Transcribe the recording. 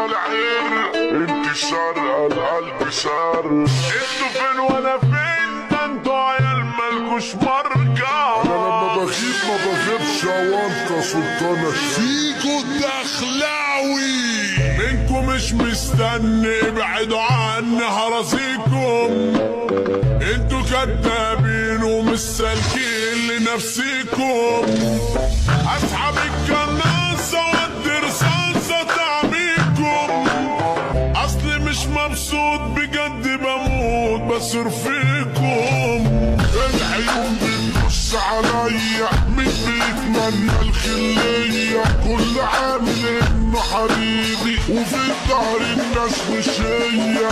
العر، انت شارقة القلب شر. انتوا فين وانا فين؟ ده انتوا عيال مالكوش مرجع. انا لما بغيب ما بغيبش وانت سلطانة فيكو الدخلاوي. منكم مش مستني، ابعدوا عني هرازيكم. انتوا كدابين ومش سالكين لنفسيكم. اسحب الكناسة وادي رصاصة تعميكم. اصلي مش مبسوط بجد، بموت بصرف فيكم. العيون بتبص عليا، مين بيتمنى الخلية؟ كل عامل انه حبيبي وفي الظهر الناس مش هي.